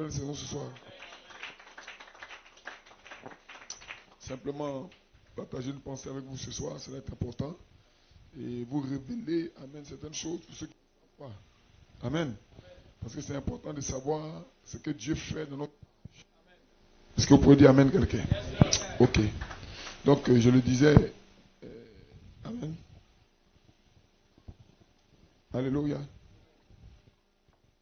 nouvelle saison ce soir. Simplement, partager une pensée avec vous ce soir, ça va être important. Et vous révéler, amen, certaines choses pour ceux qui ne savent pas. Amen. Parce que c'est important de savoir ce que Dieu fait dans notre... Est-ce que vous pouvez dire amen quelqu'un? Ok. Donc, je le disais, amen. Alléluia.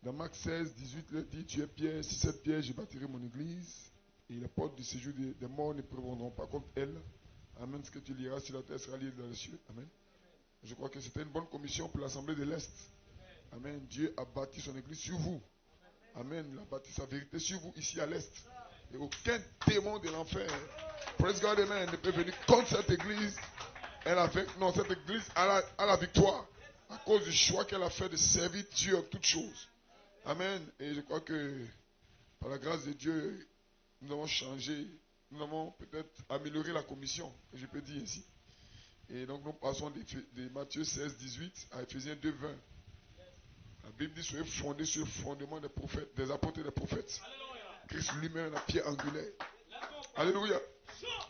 Dans Marc 16, 18, il dit, tu es pierre, si cette pierre, je bâtirai mon église, et les portes du séjour des morts ne prévaudront pas contre elle. Amen. Ce que tu liras sur la terre sera lié dans les cieux. Amen. Je crois que c'était une bonne commission pour l'Assemblée de l'Est. Amen. Dieu a bâti son église sur vous. Amen. Il a bâti sa vérité sur vous, ici à l'Est. Et aucun démon de l'enfer, praise God, amen, ne peut venir contre cette église. Non, cette église a la victoire à cause du choix qu'elle a fait de servir Dieu en toutes choses. Amen. Et je crois que par la grâce de Dieu, nous avons changé, nous avons peut-être amélioré la commission, je peux dire ainsi. Et donc nous passons de Matthieu 16, 18 à Ephésiens 2, 20. La Bible dit soyez fondés sur le fondement des prophètes, des apôtres et des prophètes. Christ lui-même la pierre angulaire. Alléluia.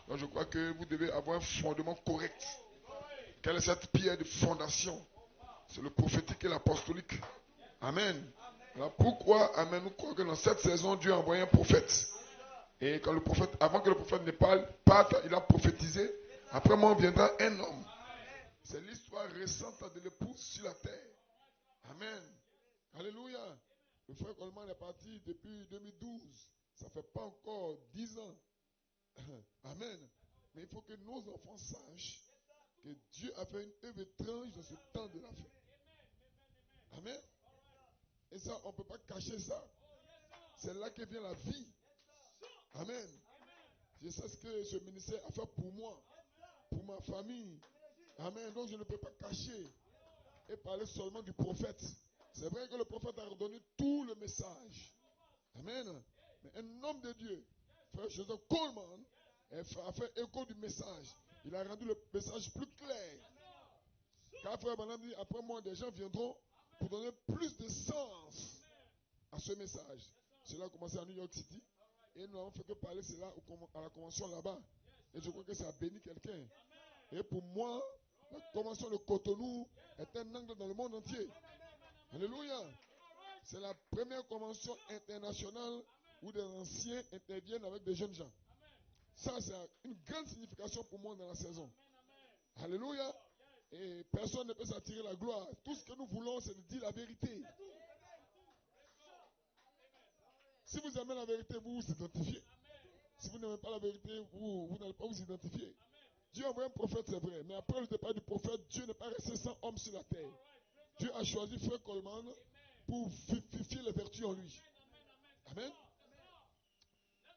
Donc je crois que vous devez avoir un fondement correct. Quelle est cette pierre de fondation? C'est le prophétique et l'apostolique. Amen. Alors pourquoi, amen, nous croyons que dans cette saison, Dieu a envoyé un prophète. Et quand le prophète, avant que le prophète ne parte, il a prophétisé. Après moi viendra un homme. C'est l'histoire récente de l'épouse sur la terre. Amen. Alléluia. Le frère Coleman est parti depuis 2012. Ça ne fait pas encore 10 ans. Amen. Mais il faut que nos enfants sachent que Dieu a fait une œuvre étrange dans ce temps de la fin. Amen. Et ça, on ne peut pas cacher ça. C'est là que vient la vie. Amen. Je sais ce que ce ministère a fait pour moi, pour ma famille. Amen. Donc je ne peux pas cacher et parler seulement du prophète. C'est vrai que le prophète a redonné tout le message. Amen. Mais un homme de Dieu, frère Joseph Coleman, a fait écho du message. Il a rendu le message plus clair. Car frère Branham dit, après moi, des gens viendront pour donner plus de sens à ce message. Cela a commencé à New York City. Et nous n'avons fait que parler cela à la convention là-bas. Et je crois que ça a béni quelqu'un. Et pour moi, la convention de Cotonou est un angle dans le monde entier. Alléluia. C'est la première convention internationale où des anciens interviennent avec des jeunes gens. Ça, c'est une grande signification pour moi dans la saison. Alléluia. Et personne ne peut s'attirer la gloire. Tout ce que nous voulons, c'est de dire la vérité. Si vous aimez la vérité, vous vous identifiez. Si vous n'aimez pas la vérité, vous n'allez pas vous identifier. Dieu a envoyé un prophète, c'est vrai. Mais après le départ du prophète, Dieu n'est pas resté sans homme sur la terre. Dieu a choisi frère Coleman pour vivifier les vertus en lui. Amen.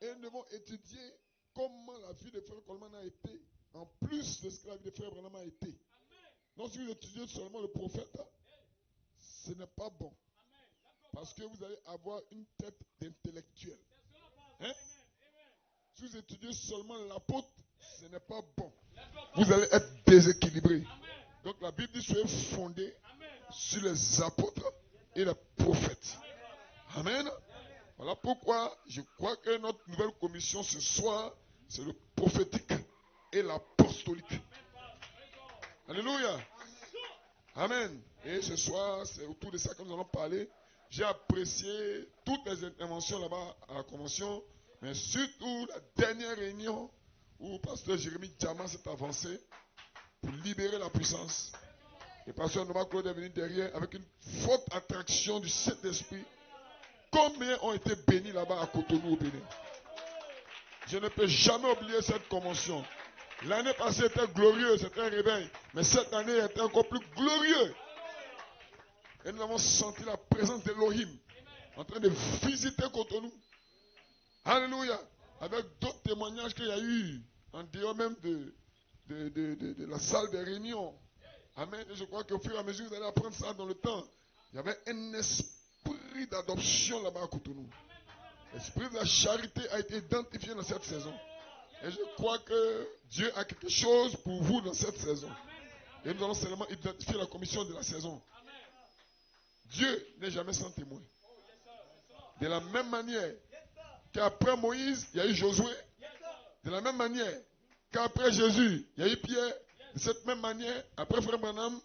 Et nous devons étudier comment la vie de frère Coleman a été, en plus de ce que la vie de frère Branham a été. Donc si vous étudiez seulement le prophète, ce n'est pas bon. Parce que vous allez avoir une tête d'intellectuel. Hein? Si vous étudiez seulement l'apôtre, ce n'est pas bon. Vous allez être déséquilibré. Donc la Bible dit soyez fondé sur les apôtres et les prophètes. Amen. Voilà pourquoi je crois que notre nouvelle commission ce soir, c'est le prophétique et l'apostolique. Alléluia. Amen. Et ce soir, c'est autour de ça que nous allons parler. J'ai apprécié toutes les interventions là-bas à la convention, mais surtout la dernière réunion où pasteur Jérémie Diamant s'est avancé pour libérer la puissance. Et pasteur Noma Claude est venu derrière avec une forte attraction du Saint-Esprit. Combien ont été bénis là-bas à Cotonou au Bénin? Je ne peux jamais oublier cette convention. L'année passée était glorieuse, c'était un réveil. Mais cette année était encore plus glorieux. Et nous avons senti la présence d'Elohim en train de visiter Cotonou. Alléluia. Avec d'autres témoignages qu'il y a eu en dehors même de la salle des réunions. Amen. Et je crois qu'au fur et à mesure, vous allez apprendre ça dans le temps. Il y avait un esprit d'adoption là-bas à Cotonou. L'esprit de la charité a été identifié dans cette saison. Et je crois que Dieu a quelque chose pour vous dans cette saison. Et nous allons seulement identifier la commission de la saison. Dieu n'est jamais sans témoin. De la même manière qu'après Moïse, il y a eu Josué. De la même manière qu'après Jésus, il y a eu Pierre. De cette même manière, après Frère Branham,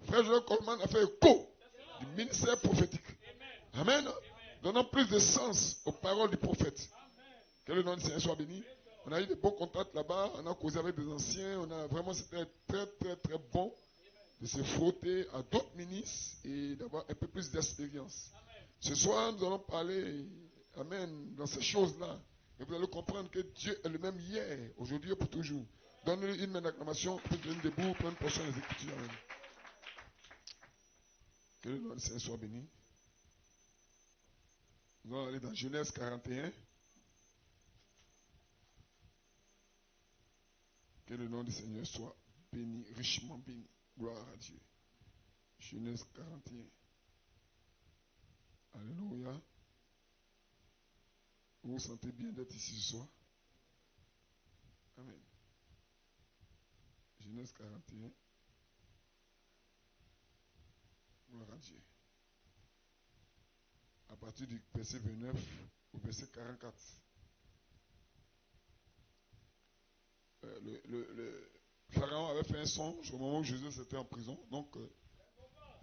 Frère Joël Coleman a fait écho du ministère prophétique. Amen. Donnant plus de sens aux paroles du prophète. Que le nom du Seigneur soit béni. On a eu de bons contacts là-bas. On a causé avec des anciens. C'était très, très, très bon de se frotter à d'autres ministres et d'avoir un peu plus d'expérience. Ce soir, nous allons parler, amen, dans ces choses-là. Et vous allez comprendre que Dieu est le même hier, aujourd'hui et pour toujours. Donnez-lui une main d'acclamation, prenez debout, prenez une portion des Écritures. Amen. Que le nom du Seigneur soit béni. Nous allons aller dans Genèse 41. Que le nom du Seigneur soit béni, richement béni. Gloire à Dieu. Genèse 41. Alléluia. Vous vous sentez bien d'être ici ce soir? Amen. Genèse 41. Gloire à Dieu. À partir du verset 29 au verset 44. Le Pharaon avait fait un songe au moment où Joseph était en prison. Donc,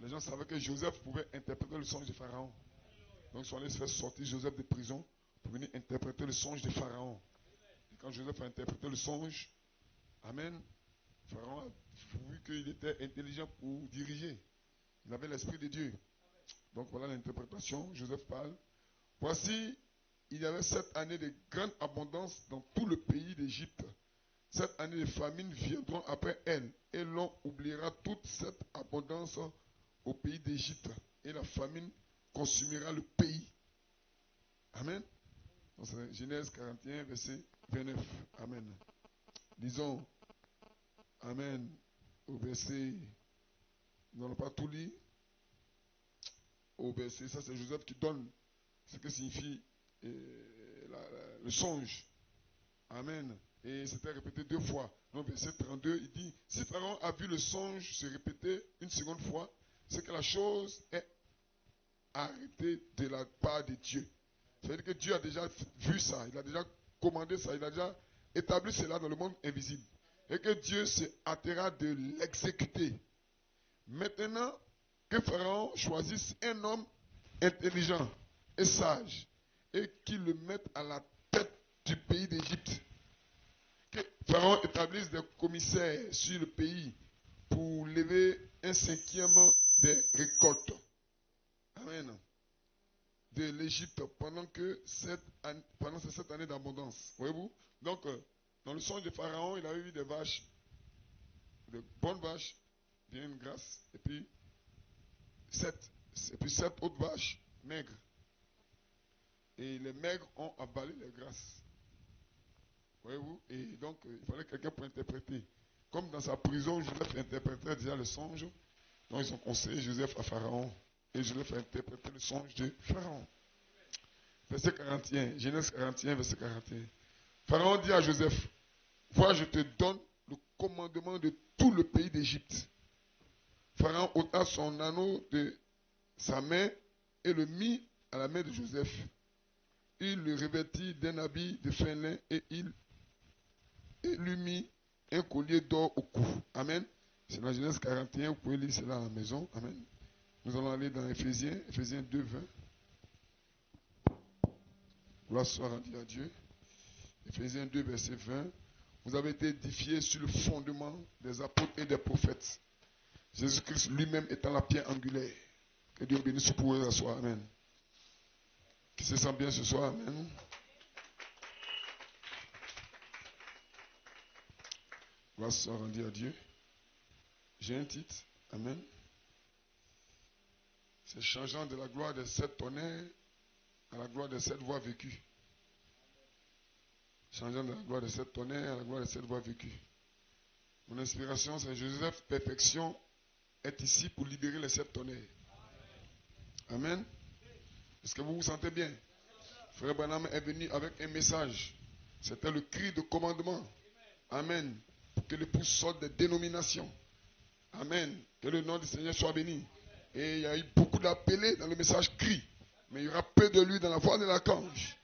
les gens savaient que Joseph pouvait interpréter le songe de Pharaon. Donc, ils sont allés se faire sortir Joseph de prison pour venir interpréter le songe de Pharaon. Et quand Joseph a interprété le songe, amen, Pharaon a vu qu'il était intelligent pour diriger. Il avait l'esprit de Dieu. Donc, voilà l'interprétation. Joseph parle. Voici, il y avait 7 années de grande abondance dans tout le pays d'Égypte. 7 années de famine viendront après elle, et l'on oubliera toute cette abondance au pays d'Égypte, et la famine consumera le pays. Amen. Donc c'est Genèse 41, verset 29. Amen. Disons, Amen, au verset, nous n'allons pas tout lire, au verset, ça c'est Joseph qui donne ce que signifie le songe. Amen. Et c'était répété 2 fois. Donc verset 32, il dit, si Pharaon a vu le songe se répéter une seconde fois, c'est que la chose est arrêtée de la part de Dieu. C'est-à-dire que Dieu a déjà vu ça, il a déjà commandé ça, il a déjà établi cela dans le monde invisible. Et que Dieu se hâtera de l'exécuter. Maintenant, que Pharaon choisisse un homme intelligent et sage et qu'il le mette à la tête du pays d'Égypte. Que Pharaon établisse des commissaires sur le pays pour lever 1/5 des récoltes. Amen. De l'Égypte pendant ces 7 années d'abondance. Voyez-vous? Donc, dans le songe de Pharaon, il avait vu des vaches, de bonnes vaches, bien grasses, et puis 7 autres vaches maigres. Et les maigres ont avalé les grasses. Voyez-vous? Et donc, il fallait quelqu'un pour interpréter. Comme dans sa prison, Joseph interprétait déjà le songe. Donc, ils ont conseillé Joseph à Pharaon. Et Joseph a interprété le songe de Pharaon. Verset 41. Genèse 41, verset 41. Pharaon dit à Joseph, vois, je te donne le commandement de tout le pays d'Égypte. Pharaon ôta son anneau de sa main et le mit à la main de Joseph. Il le revêtit d'un habit de fin lin et lui mit un collier d'or au cou. Amen. C'est dans Genèse 41, vous pouvez lire cela à la maison. Amen. Nous allons aller dans Éphésiens 2, 20. Gloire soit rendue à Dieu. Éphésiens 2, verset 20. Vous avez été édifiés sur le fondement des apôtres et des prophètes. Jésus-Christ lui-même étant la pierre angulaire. Que Dieu bénisse pour eux ce soir. Amen. Qui se sent bien ce soir. Amen. Gloire soit rendue à Dieu. J'ai un titre. Amen. C'est changeant de la gloire des 7 tonnerres à la gloire des 7 voies vécues. Changeant de la gloire des 7 tonnerres à la gloire des 7 voies vécues. Mon inspiration, c'est Joseph, perfection, est ici pour libérer les 7 tonnerres. Amen. Est-ce que vous vous sentez bien? Frère Branham est venu avec un message. C'était le cri de commandement. Amen. Pour que l'épouse sorte des dénominations. Amen. Que le nom du Seigneur soit béni. Et il y a eu beaucoup d'appelés dans le message cri. mais il y aura peu de lui dans la voix de l'archange.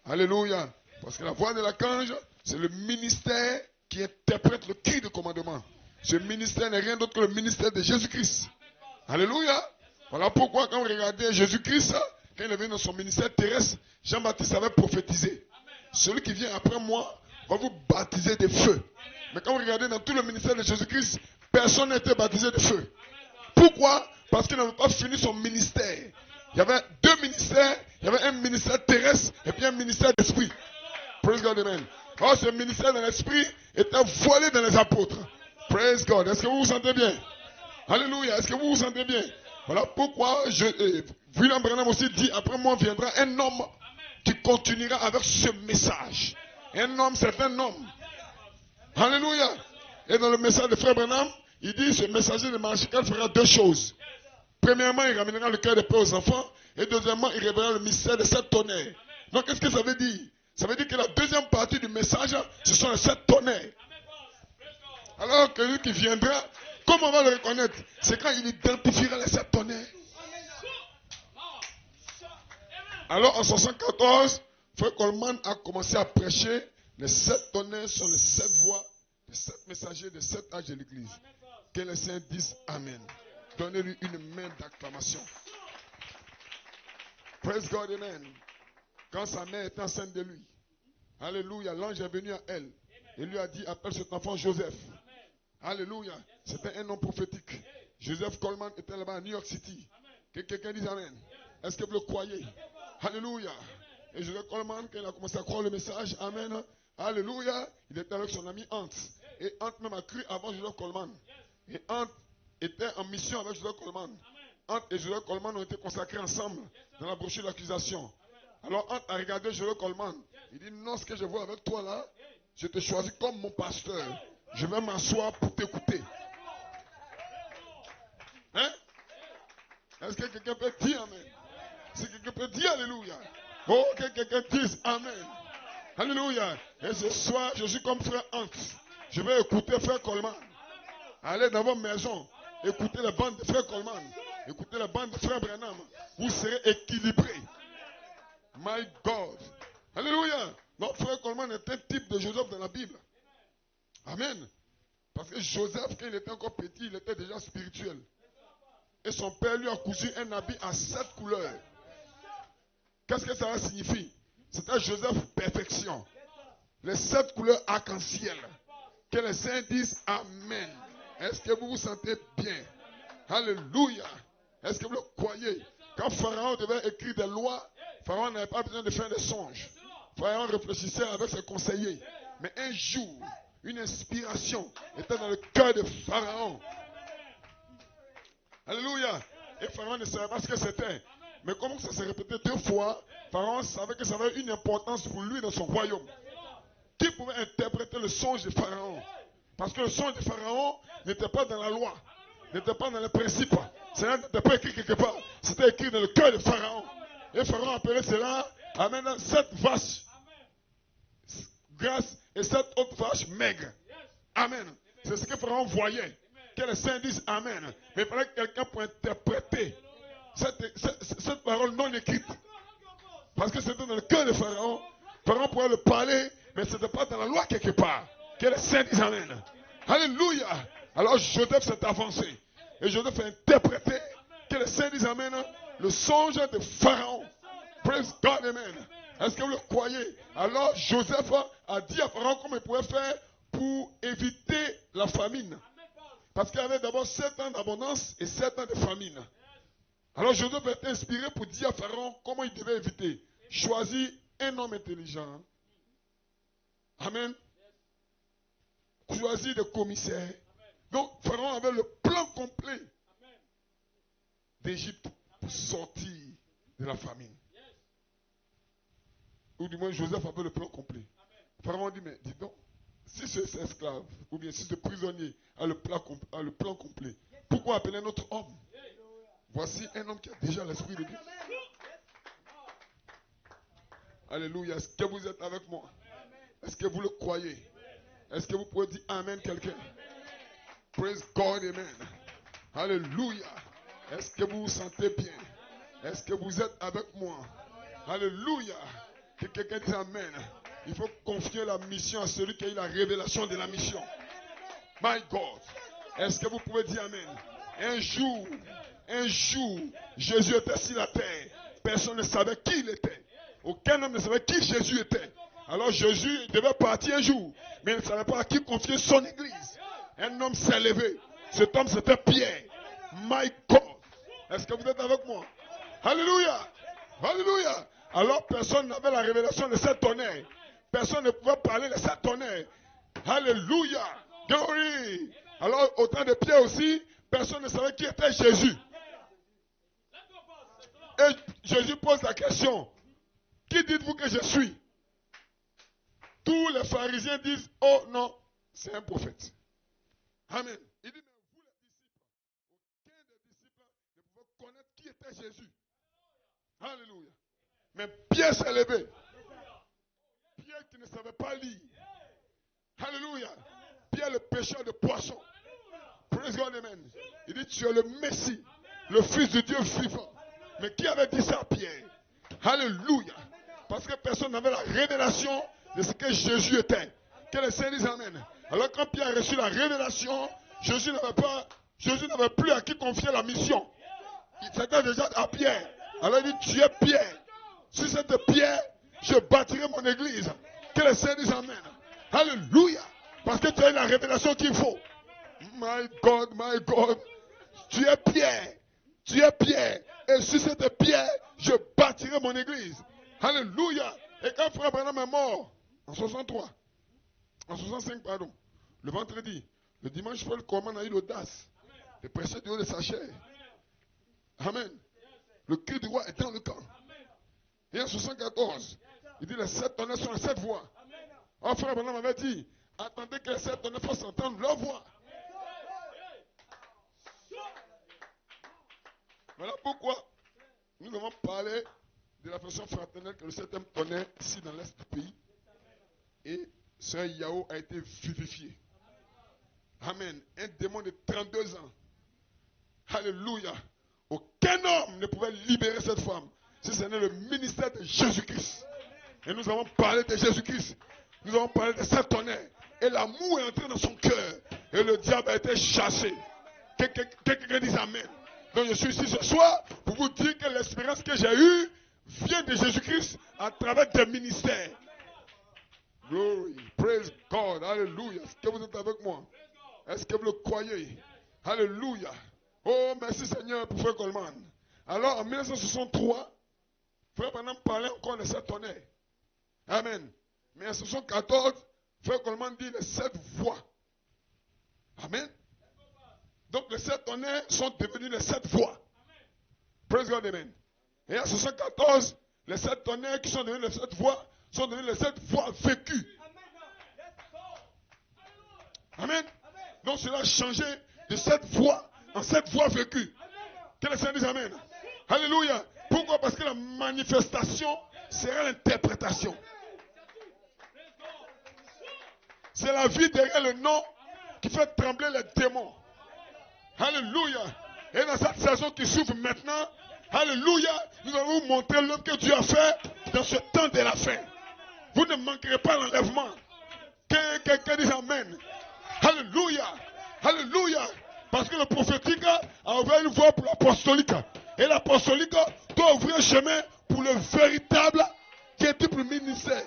Alléluia. Parce que la voix de l'archange, c'est le ministère qui interprète le cri de commandement. Ce ministère n'est rien d'autre que le ministère de Jésus-Christ. Alléluia. Voilà pourquoi quand vous regardez Jésus-Christ, quand il est venu dans son ministère terrestre, Jean-Baptiste avait prophétisé. Celui qui vient après moi va vous baptiser de feu. Mais quand vous regardez dans tout le ministère de Jésus-Christ, personne n'a été baptisé de feu. Pourquoi? Parce qu'il n'avait pas fini son ministère. Il y avait deux ministères. Il y avait un ministère terrestre et puis un ministère d'esprit. Praise God, amen. Or, ce ministère de l'esprit était voilé dans les apôtres. Praise God. Est-ce que vous vous sentez bien? Alléluia. Est-ce que vous vous sentez bien? Voilà pourquoi William Branham aussi dit, après moi viendra un homme qui continuera avec ce message. Un homme, c'est un homme. Alléluia. Et dans le message de Frère Branham, il dit, ce messager de Machical fera deux choses. Premièrement, il ramènera le cœur de paix aux enfants. Et deuxièmement, il révélera le mystère de 7 tonnerres. Donc, qu'est-ce que ça veut dire? Ça veut dire que la deuxième partie du message, ce sont les 7 tonnerres. Alors que lui qui viendra, comment on va le reconnaître? C'est quand il identifiera les 7 tonnerres. Alors, en 1974, Frère Coleman a commencé à prêcher. Les 7 tonnerres sont les 7 voix, les 7 messagers des 7 âges de l'Église. Que les saints disent Amen. Donnez-lui une main d'acclamation. Praise God, amen. Quand sa mère était enceinte de lui, alléluia, l'ange est venu à elle et lui a dit, appelle cet enfant Joseph. Alléluia, c'était un nom prophétique. Joseph Coleman était là-bas à New York City. Que quelqu'un dise Amen. Est-ce que vous le croyez? Alléluia. Et Joseph Coleman, quand il a commencé à croire le message, Amen, alléluia, il était avec son ami Ant. Et Ant même a cru avant Joseph Coleman. Et Ant était en mission avec Joseph Coleman. Ant et Joseph Coleman ont été consacrés ensemble dans la brochure d'accusation. Alors Ant a regardé Joseph Coleman. Il dit, non, ce que je vois avec toi là, je te choisis comme mon pasteur. Je vais m'asseoir pour t'écouter. Hein? Est-ce que quelqu'un peut dire Amen? Si quelqu'un peut dire Alléluia. Oh, que quelqu'un dise Amen. Alléluia. Et ce soir, je suis comme frère Ant. Je vais écouter frère Coleman. Allez dans vos maisons. Écoutez la bande de frère Coleman. Écoutez la bande de frère Branham. Vous serez équilibrés. My God. Alléluia. Donc frère Coleman est un type de Joseph dans la Bible. Amen. Parce que Joseph, quand il était encore petit, il était déjà spirituel. Et son père lui a cousu un habit à 7 couleurs. Qu'est-ce que ça signifie? C'était Joseph perfection. Les 7 couleurs arc-en-ciel. Que les saints disent Amen. Est-ce que vous vous sentez bien? Alléluia. Est-ce que vous le croyez? Quand Pharaon devait écrire des lois, Pharaon n'avait pas besoin de faire des songes. Pharaon réfléchissait avec ses conseillers. Mais un jour, une inspiration était dans le cœur de Pharaon. Alléluia. Et Pharaon ne savait pas ce que c'était. Mais comme ça s'est répété 2 fois, Pharaon savait que ça avait une importance pour lui dans son royaume. Qui pouvait interpréter le songe de Pharaon? Parce que le songe de Pharaon n'était pas dans la loi, n'était pas dans les principes. Cela n'était pas écrit quelque part. C'était écrit dans le cœur de Pharaon. Et Pharaon appelait cela, amen, 7 vaches grasses et 7 autres vaches maigres. Amen. C'est ce que Pharaon voyait. Que les saints disent Amen. Mais il fallait que quelqu'un pour interpréter cette parole non écrite. Parce que c'était dans le cœur de Pharaon. Pharaon pouvait le parler, mais ce n'était pas dans la loi quelque part. Que les saints disent Amen. Alléluia. Alors Joseph s'est avancé. Et Joseph a interprété, que les saints disent Amen, le songe de Pharaon. Praise God, Amen. Est-ce que vous le croyez? Alors Joseph a dit à Pharaon comment il pouvait faire pour éviter la famine. Parce qu'il y avait d'abord 7 ans d'abondance et 7 ans de famine. Alors Joseph a été inspiré pour dire à Pharaon comment il devait éviter. Choisis un homme intelligent. Amen. Choisis des commissaires. Donc Pharaon avait le plan complet d'Égypte pour sortir de la famine. Ou du moins Joseph avait le plan complet. Pharaon dit, mais dis donc, si ce esclave, ou bien si ce prisonnier a le plan complet, pourquoi appeler un autre homme? Voici un homme qui a déjà l'Esprit de Dieu. Alléluia. Est-ce que vous êtes avec moi? Est-ce que vous le croyez? Est-ce que vous pouvez dire Amen quelqu'un? Praise God, Amen. Alléluia. Est-ce que vous vous sentez bien? Est-ce que vous êtes avec moi? Alléluia. Que quelqu'un dise Amen. Il faut confier la mission à celui qui a eu la révélation de la mission. My God. Est-ce que vous pouvez dire Amen? Un jour, Jésus était sur la terre. Personne ne savait qui il était. Aucun homme ne savait qui Jésus était. Alors Jésus devait partir un jour. Mais il ne savait pas à qui confier son église. Un homme s'est levé. Cet homme c'était Pierre. My God. Est-ce que vous êtes avec moi? Alléluia. Alléluia. Alors personne n'avait la révélation de cet tonnerre. Personne ne pouvait parler de cet tonnerre. Alléluia. Glory. Alors au temps de Pierre aussi, personne ne savait qui était Jésus. Et Jésus pose la question. Qui dites-vous que je suis? Tous les pharisiens disent, oh non, c'est un prophète. Amen. Il dit, mais vous les disciples, aucun des disciples ne pouvait connaître qui était Jésus. Alléluia. Mais Pierre s'est levé. Pierre qui ne savait pas lire. Alléluia. Pierre le pêcheur de poissons. Praise God, amen. Il dit, tu es le Messie, le Fils de Dieu vivant. Mais qui avait dit ça à Pierre? Alléluia. Parce que personne n'avait la révélation de ce que Jésus était. Que les saints disent amen. Alors quand Pierre a reçu la révélation, Jésus n'avait plus à qui confier la mission. C'était déjà à Pierre. Alors il dit, tu es Pierre. Si cette pierre, je bâtirai mon église. Que les saints disent amen. Alléluia. Parce que tu as la révélation qu'il faut. My God, my God. Tu es Pierre. Tu es Pierre. Et sur cette pierre, je bâtirai mon église. Alléluia. Et quand Frère Branham est mort, en 65, pardon, le vendredi, le dimanche, Paul Coleman a eu l'audace de prêcher du haut de sa chair. Amen. Le cri du roi est dans le camp. Et en 74, il dit les 7 tonnerres sont les 7 voix. Oh, Frère Branham avait dit, attendez que les 7 tonnerres fassent entendre leur voix. Voilà pourquoi nous avons parlé de la façon fraternelle que le 7e tonnerre ici dans l'est du pays. Et Sœur Yao a été vivifié. Amen. Un démon de 32 ans. Alléluia. Aucun homme ne pouvait libérer cette femme si ce n'est le ministère de Jésus-Christ. Et nous avons parlé de Jésus-Christ. Nous avons parlé de cette tonnerre. Et l'amour est entré dans son cœur. Et le diable a été chassé. Quelqu'un dit amen. Donc je suis ici ce soir pour vous dire que l'espérance que j'ai eue vient de Jésus-Christ à travers des ministères. Glory, praise God, alléluia. Est-ce que vous êtes avec moi? Est-ce que vous le croyez? Alléluia. Oh, merci Seigneur pour Frère Coleman. Alors en 1963, Frère Branham parlait encore de 7 tonnerres. Amen. Mais en 1974, Frère Coleman dit les 7 voix. Amen. Donc les 7 tonnerres sont devenus les 7 voix. Praise God, amen. Et en 1974, les 7 tonnerres qui sont devenus les 7 voix sont devenus les 7 voix vécues. Amen. Donc cela a changé de 7 voix en 7 voix vécues. Que les saints disent amen. Alléluia. Pourquoi? Parce que la manifestation sera l'interprétation. C'est la vie derrière le nom qui fait trembler les démons. Alléluia. Et dans cette saison qui s'ouvre maintenant, alléluia, nous allons vous montrer l'œuvre que Dieu a fait dans ce temps de la fin. Vous ne manquerez pas l'enlèvement. Que quelqu'un dise amen. Alléluia. Alléluia. Parce que le prophétique a ouvert une voie pour l'apostolique. Et l'apostolique doit ouvrir un chemin pour le véritable quintuple ministère.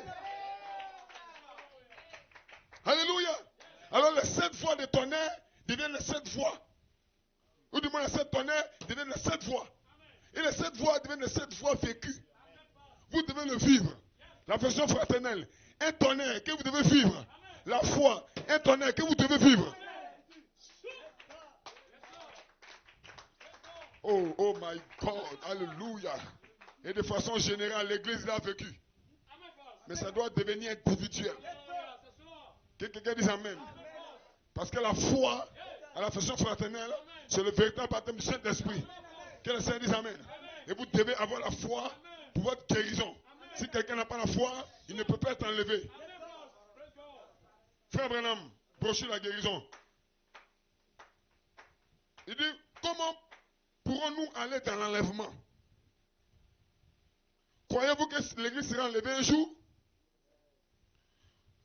Alléluia. Alors les 7 voix de tonnerre deviennent les 7 voix. Ou du moins les 7 tonnerres deviennent les 7 voix. Et les 7 voix deviennent les 7 voix vécues. Vous devez le vivre. La version fraternelle. Un tonnerre que vous devez vivre. La foi. Un tonnerre que vous devez vivre. Oh my God. Alléluia. Et de façon générale, l'église l'a vécu. Mais ça doit devenir individuel. Que quelqu'un dise amen. Parce que la foi, à la façon fraternelle, c'est le véritable baptême du Saint-Esprit. Que les saints disent amen. Et vous devez avoir la foi pour votre guérison. Si quelqu'un n'a pas la foi, il ne peut pas être enlevé. Frère Branham, brochure la guérison. Il dit, comment pourrons-nous aller dans l'enlèvement? Croyez-vous que l'église sera enlevée un jour?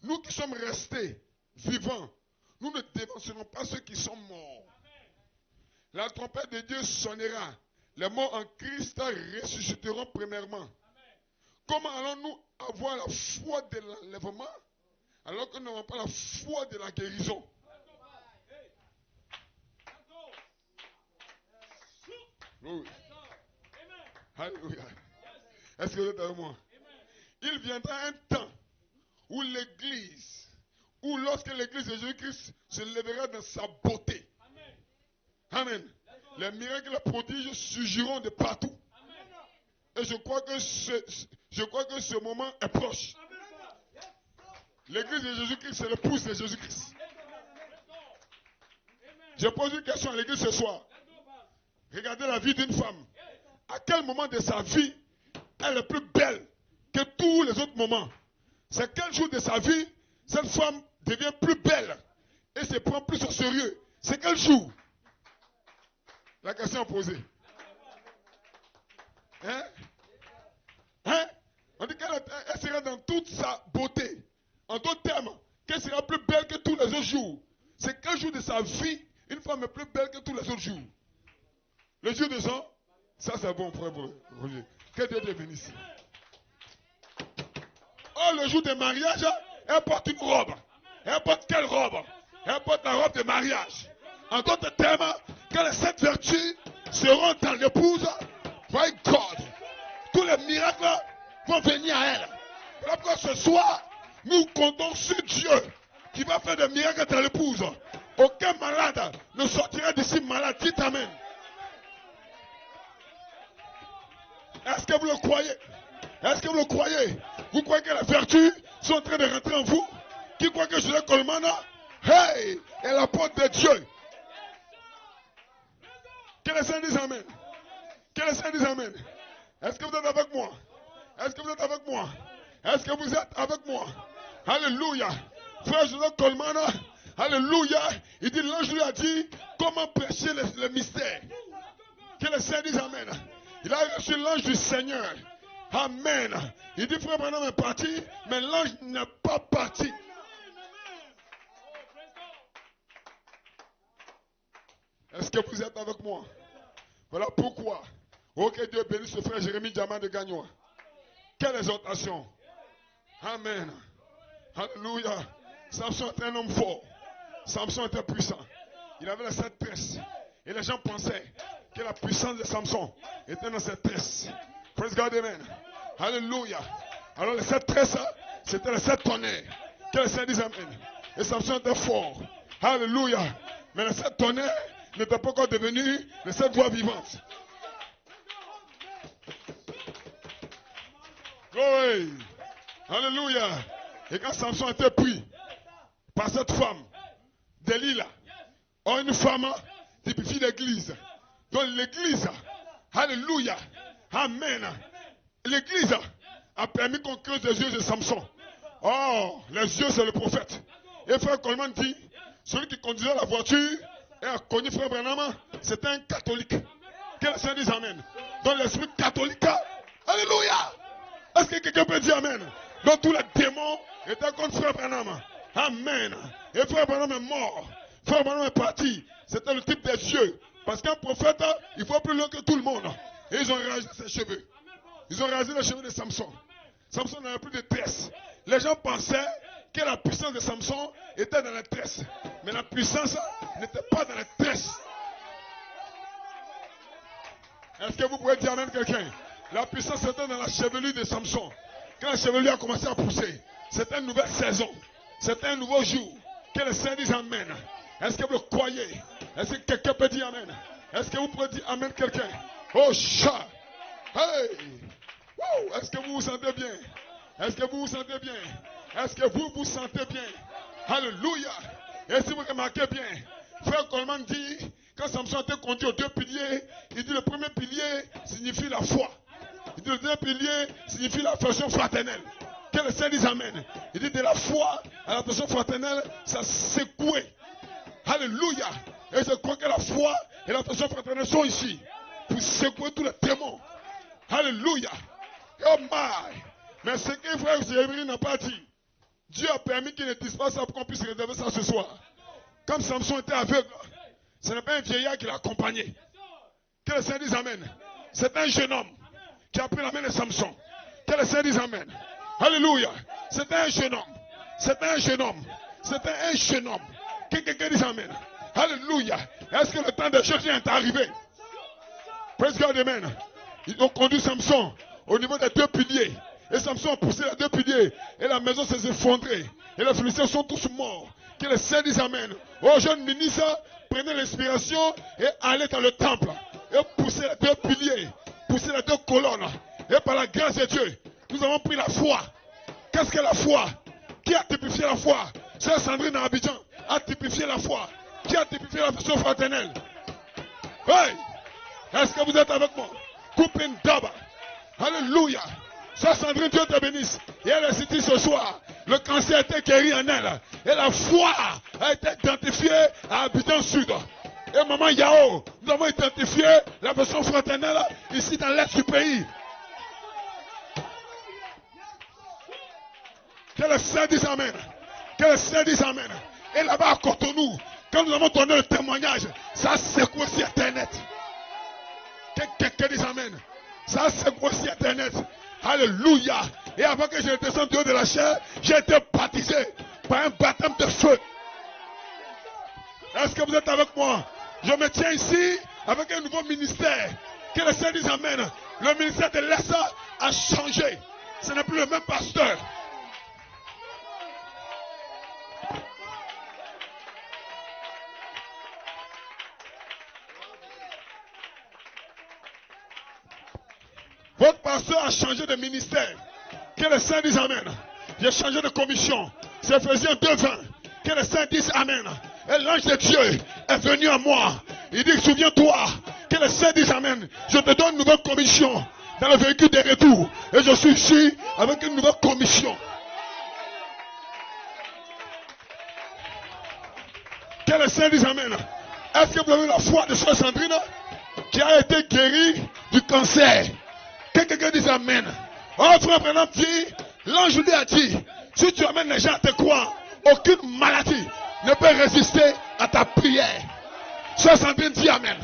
Nous qui sommes restés vivants, nous ne dévancerons pas ceux qui sont morts. La trompette de Dieu sonnera. Les morts en Christ ressusciteront premièrement. Comment allons-nous avoir la foi de l'enlèvement alors que nous n'avons pas la foi de la guérison? Oui. Alléluia. Est-ce que vous êtes avec moi? Il viendra un temps où l'église, ou lorsque l'église de Jésus-Christ se lèvera dans sa beauté. Amen. Les miracles et les prodiges surgiront de partout. Et je crois que ce moment est proche. L'église de Jésus-Christ, c'est l'épouse de Jésus-Christ. Je pose une question à l'église ce soir. Regardez la vie d'une femme. À quel moment de sa vie elle est plus belle que tous les autres moments? C'est quel jour de sa vie cette femme devient plus belle et se prend plus au sérieux? C'est quel jour? La question posée. Hein? On dit qu'elle sera dans toute sa beauté. En d'autres termes, qu'elle sera plus belle que tous les autres jours. C'est quel jour de sa vie une femme est plus belle que tous les autres jours? Le jour de son? Ça c'est bon, frère Roger. Que Dieu te bénisse. Oh, le jour de mariage, elle porte une robe. Elle porte quelle robe? Elle porte la robe de mariage. En d'autres termes, que les 7 vertus seront dans l'épouse. My God. Tous les miracles vont venir à elle. Alors que ce soir, nous comptons sur Dieu qui va faire des miracles dans l'épouse. Aucun malade ne sortira d'ici malade. Dites amen. Est-ce que vous le croyez? Est-ce que vous le croyez? Vous croyez que les vertus sont en train de rentrer en vous? Qui croit que Jules Coleman, hey, est la porte de Dieu? Que les saints disent amen. Que les saints disent amen. Est-ce que vous êtes avec moi? Est-ce que vous êtes avec moi? Est-ce que vous êtes avec moi? Alléluia. Frère Jules Coleman, alléluia. Il dit, l'ange lui a dit, comment prêcher le mystère? Que les saints disent amen. Il a reçu l'ange du Seigneur. Amen. Il dit, frère Branham est parti, mais l'ange n'est pas parti. Est-ce que vous êtes avec moi? Voilà pourquoi. Oh, que Dieu bénisse ce frère Jérémie Diamant de Gagnois. Quelle exhortation. Amen. Alléluia. Samson était un homme fort. Samson était puissant. Il avait les 7 tresses. Et les gens pensaient que la puissance de Samson était dans ses tresses. Praise God, amen. Alléluia. Alors les 7 tresses, c'était les 7 tonnerres. Que les saints disent amen. Et Samson était fort. Alléluia. Mais les 7 tonnerres n'étaient pas encore devenus les 7 voix vivantes. Oui. Alléluia. Et quand Samson était pris par cette femme, Delilah, une femme typifie l'église. Donc l'église, alléluia, amen. L'église a permis qu'on creuse les yeux de Samson. Oh, les yeux c'est le prophète. Et frère Coleman dit, celui qui conduisait la voiture et a connu frère Branham, c'était un catholique. Que les saints disent amen. Donc l'esprit catholique, alléluia. Est-ce que quelqu'un peut dire amen? Donc tous les démons étaient contre frère Branham. Amen. Et frère Branham est mort. Frère Branham est parti. C'était le type des yeux. Parce qu'un prophète, il faut plus loin que tout le monde. Et ils ont rasé ses cheveux. Ils ont rasé les cheveux de Samson. Samson n'avait plus de tresses. Les gens pensaient que la puissance de Samson était dans les tresses. Mais la puissance n'était pas dans les tresses. Est-ce que vous pouvez dire amen quelqu'un? La puissance était dans la chevelure de Samson. Quand la chevelure a commencé à pousser, c'était une nouvelle saison. C'était un nouveau jour. Que les saints disent amen. Est-ce que vous le croyez? Est-ce que quelqu'un peut dire amen? Est-ce que vous pouvez dire amen quelqu'un? Oh chat! Hey! Wow! Est-ce que vous vous sentez bien? Est-ce que vous vous sentez bien? Est-ce que vous vous sentez bien? Alléluia! Et si vous remarquez bien, frère Coleman dit, quand Samson était conduit aux 2 piliers, il dit le premier pilier signifie la foi. Il dit le deuxième pilier signifie l'affection fraternelle. Que les saints disent amen. Il dit de la foi à l'affection fraternelle, ça secouait. Alléluia. Et je crois que la foi et l'affection fraternelle sont ici pour secouer tous les démons. Alléluia. Oh my! Mais ce que frère Jérémie n'a pas dit, Dieu a permis qu'il ne dise pas ça pour qu'on puisse réserver ça ce soir. Comme Samson était aveugle, ce n'est pas un vieillard qui l'a accompagné. Que le Seigneur dise Amen. C'est un jeune homme qui a pris la main de Samson. Que le Seigneur dise Amen. Alléluia. C'est un jeune homme. C'est un jeune homme. C'est un jeune homme. Que quelqu'un dise Amen. Alléluia. Est-ce que le temps de Jésus est arrivé? Praise God, Amen. Ils ont conduit Samson au niveau des deux piliers. Et Samson a poussé les deux piliers. Et la maison s'est effondrée. Et les Philistins sont tous morts. Que le Seigneur dise Amen. Oh, jeunes ministres, prenez l'inspiration et allez dans le temple. Et poussez les deux piliers. Poussez les deux colonnes. Et par la grâce de Dieu, nous avons pris la foi. Qu'est-ce que la foi? Qui a typifié la foi? Sœur Sandrine à Abidjan a typifié la foi. Qui a typifié la foi fraternelle? Hey! Est-ce que vous êtes avec moi? Coupe une daba. Alléluia. Sœur Sandrine, Dieu te bénisse. Et elle est citée ce soir. Le cancer a été guéri en elle. Et la foi a été identifiée à Abidjan Sud. Et maman Yao, nous avons identifié la version fraternelle ici dans l'est du pays. Que le Seigneur dise Amen. Que le Seigneur dise Amen. Et là-bas à Cotonou, quand nous avons donné le témoignage, ça secoué sur Internet. Que quelqu'un dise Amen. Ça secoué sur Internet. Alléluia. Et avant que je descende du haut de la chair, j'ai été baptisé par un baptême de feu. Est-ce que vous êtes avec moi? Je me tiens ici avec un nouveau ministère. Que le Seigneur dise Amen. Le ministère de l'Est a changé. Ce n'est plus le même pasteur. Votre pasteur a changé de ministère. Que le Seigneur dise Amen. J'ai changé de commission. C'est Ephésiens 2:20. Que le Seigneur dise Amen. Et l'ange de Dieu est venu à moi. Il dit, souviens-toi. Que le Seigneur dise Amen. Je te donne une nouvelle commission dans le véhicule de retour. Et je suis ici avec une nouvelle commission. Que le Seigneur dise Amen. Est-ce que vous avez la foi de Sœur Sandrine qui a été guérie du cancer? Que quelqu'un dise Amen. Oh frère Branham dit, l'ange lui a dit, si tu amènes les gens à te croire, aucune maladie ne peut résister à ta prière. Sœur Sandrine dit Amen.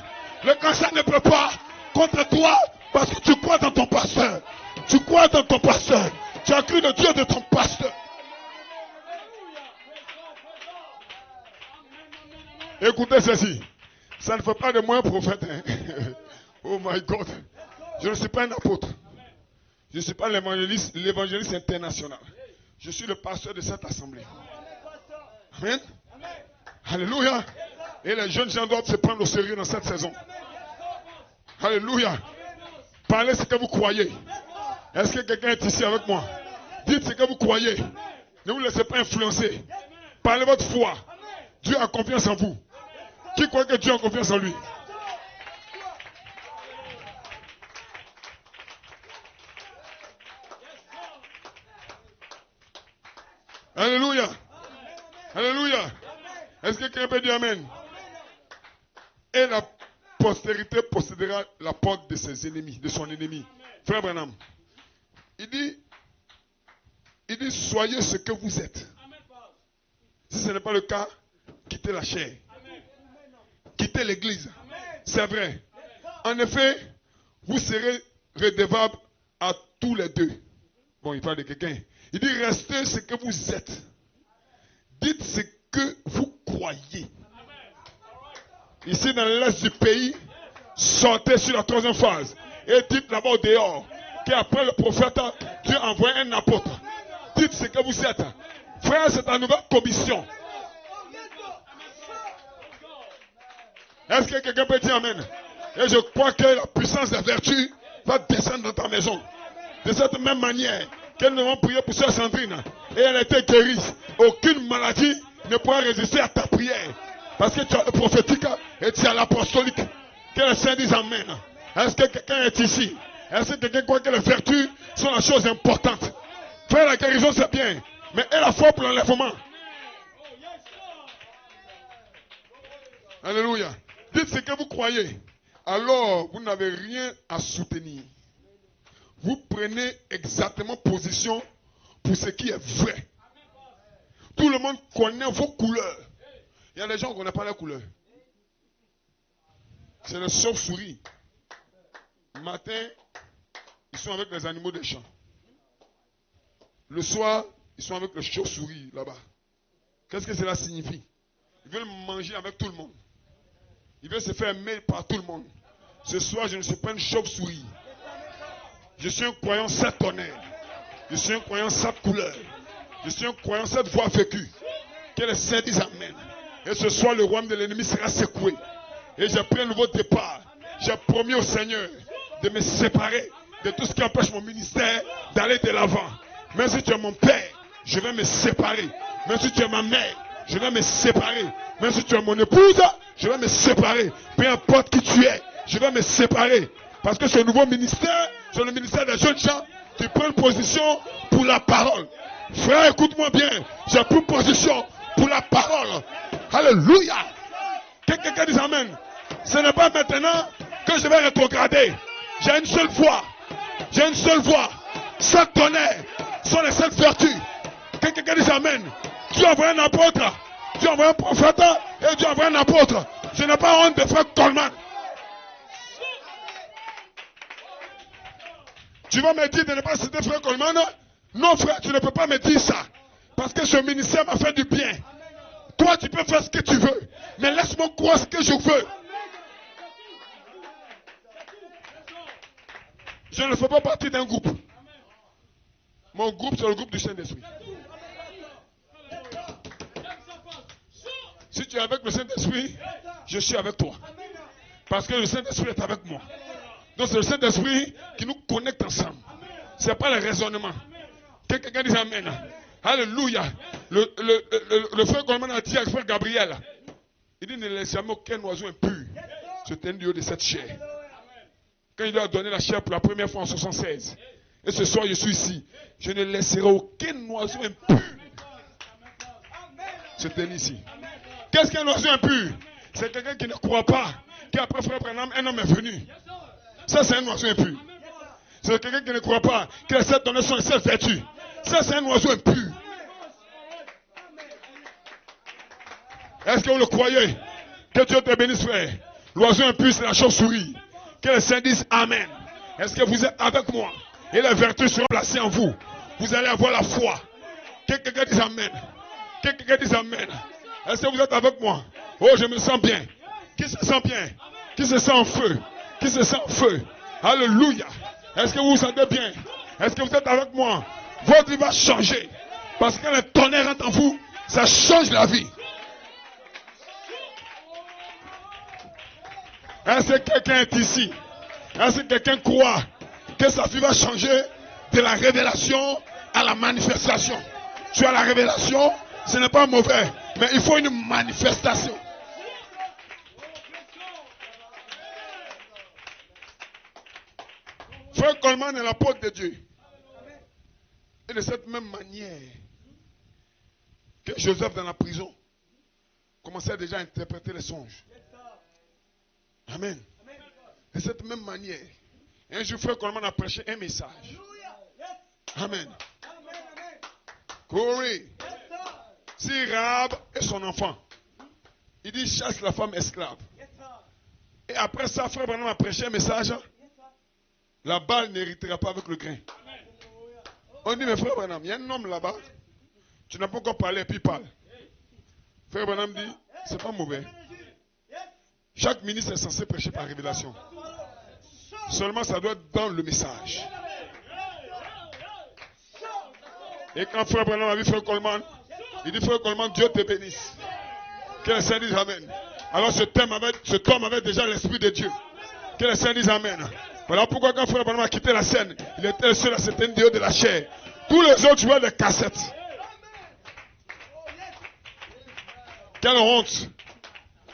Le cancer ne peut pas contre toi parce que tu crois dans ton pasteur. Tu crois dans ton pasteur. Tu as cru le Dieu de ton pasteur. Écoutez ceci. Ça ne fait pas de moi un prophète. Hein. Oh my God. Je ne suis pas un apôtre. Je ne suis pas l'évangéliste international. Je suis le pasteur de cette assemblée. Amen. Alléluia. Et les jeunes gens doivent se prendre au sérieux dans cette saison. Alléluia. Parlez ce que vous croyez. Est-ce que quelqu'un est ici avec moi? Dites ce que vous croyez. Ne vous laissez pas influencer. Parlez votre foi. Dieu a confiance en vous. Qui croit que Dieu a confiance en lui? Alléluia. Alléluia. Est-ce que quelqu'un peut dire Amen? Et la postérité possédera la porte de ses ennemis, de son ennemi. Frère Branham, il dit, soyez ce que vous êtes. Si ce n'est pas le cas, quittez la chair. Quittez l'église. C'est vrai. En effet, vous serez redevables à tous les deux. Bon, il parle de quelqu'un. Il dit, restez ce que vous êtes. Dites ce que vous croyez. Ici, dans l'est du pays, sortez sur la troisième phase. Et dites là-bas au dehors, qu'après le prophète, Dieu envoie un apôtre. Dites ce que vous êtes. Frère, c'est ta nouvelle commission. Est-ce que quelqu'un peut dire Amen? Et je crois que la puissance de la vertu va descendre dans ta maison. De cette même manière que nous avons prié pour Sœur Sandrine. Et elle a été guérie. Aucune maladie ne pourra résister à ta prière. Parce que tu as le prophétique et tu as l'apostolique. Que le Seigneur dise Amen. Est-ce que quelqu'un est ici? Est-ce que quelqu'un croit que les vertus sont la chose importante? Faire la guérison c'est bien. Mais et la foi pour l'enlèvement? Alléluia. Dites ce que vous croyez. Alors vous n'avez rien à soutenir. vous prenez exactement position pour ce qui est vrai. Tout le monde connaît vos couleurs. Il y a des gens qui ne connaissent pas leurs couleurs. C'est les chauves-souris. Le matin, ils sont avec les animaux des champs. Le soir, ils sont avec les chauves-souris là-bas. Qu'est-ce que cela signifie? Ils veulent manger avec tout le monde. Ils veulent se faire aimer par tout le monde. Ce soir, je ne suis pas une chauve-souris. Je suis un croyant sept tonnerres. Je suis un croyant sept couleurs. Je suis un croyant sept voix vécues. Que les saints disent Amen. Et ce soir, le royaume de l'ennemi sera secoué. Et j'ai pris un nouveau départ. J'ai promis au Seigneur de me séparer de tout ce qui empêche mon ministère d'aller de l'avant. Même si tu es mon père, je vais me séparer. Même si tu es ma mère, je vais me séparer. Même si tu es mon épouse, je vais me séparer. Peu importe qui tu es, je vais me séparer. Parce que ce nouveau ministère, c'est le ministère des jeunes gens qui prennent position pour la parole. Frère, écoute-moi bien. J'ai pris position pour la parole. Alléluia. Que quelqu'un dise Amen. Ce n'est pas maintenant que je vais rétrograder. J'ai une seule voix. J'ai une seule voix. Sept tonnerres sont les sept vertus. Que quelqu'un dise Amen. Dieu a envoyé un apôtre. Dieu a envoyé un prophète. Et Dieu a envoyé un apôtre. Je n'ai pas honte de frère Coleman. Tu vas me dire de ne pas citer frère Coleman? Non frère, tu ne peux pas me dire ça. Parce que ce ministère m'a fait du bien. Toi tu peux faire ce que tu veux. Mais laisse-moi croire ce que je veux. Je ne fais pas partie d'un groupe. Mon groupe c'est le groupe du Saint-Esprit. Si tu es avec le Saint-Esprit, je suis avec toi. Parce que le Saint-Esprit est avec moi. Donc c'est le Saint-Esprit qui nous connecte ensemble. Ce n'est pas le raisonnement. Que quelqu'un dise Amen. Alléluia. Le frère Coleman a dit à frère Gabriel, il dit ne laisse jamais aucun oiseau impur se tenir du haut de cette chair. Quand il lui a donné la chair pour la première fois en 1976. Et ce soir je suis ici. Je ne laisserai aucun oiseau impur se tenir ici. Qu'est-ce qu'un oiseau impur? C'est quelqu'un qui ne croit pas qu'après frère Branham, un homme est venu. Ça c'est un oiseau impur. C'est quelqu'un qui ne croit pas que les sept tonnerres sont les sept vertus. Ça c'est un oiseau impur. Est-ce que vous le croyez? Que Dieu te bénisse frère. L'oiseau impur c'est la chauve-souris. Que les saints disent Amen. Est-ce que vous êtes avec moi? Et les vertus seront placées en vous. Vous allez avoir la foi. Que quelqu'un dise Amen. Que quelqu'un dise Amen. Est-ce que vous êtes avec moi? Oh, je me sens bien. Qui se sent bien? Qui se sent en feu? Qui se sent en feu? Alléluia. Est-ce que vous vous sentez bien? Est-ce que vous êtes avec moi? Votre vie va changer. Parce que le tonnerre entre en vous, ça change la vie. Est-ce que quelqu'un est ici? Est-ce que quelqu'un croit que sa vie va changer de la révélation à la manifestation? Tu as la révélation, ce n'est pas mauvais, mais il faut une manifestation. Frère Coleman est l'apôtre de Dieu. Et de cette même manière que Joseph dans la prison commençait déjà à interpréter les songes. Amen. De cette même manière, un jour frère Coleman a prêché un message. Amen. Corée. Si Rahab est son enfant, il dit chasse la femme esclave. Et après ça, frère Branham a prêché un message. La balle n'héritera pas avec le grain. On dit, mais frère Branham, il y a un homme là-bas. Tu n'as pas encore parlé et puis il parle. Frère Branham dit, c'est pas mauvais. Chaque ministre est censé prêcher par révélation. Seulement ça doit être dans le message. Et quand frère Branham a vu frère Coleman, il dit frère Coleman, Dieu te bénisse. Que les saints disent Amen. Alors cet homme avait déjà l'esprit de Dieu. Que les saints disent Amen. Voilà pourquoi quand frère Branham a quitté la scène, il était le seul à se tenir du haut de la chair. Tous les autres jouaient des cassettes. Quelle honte.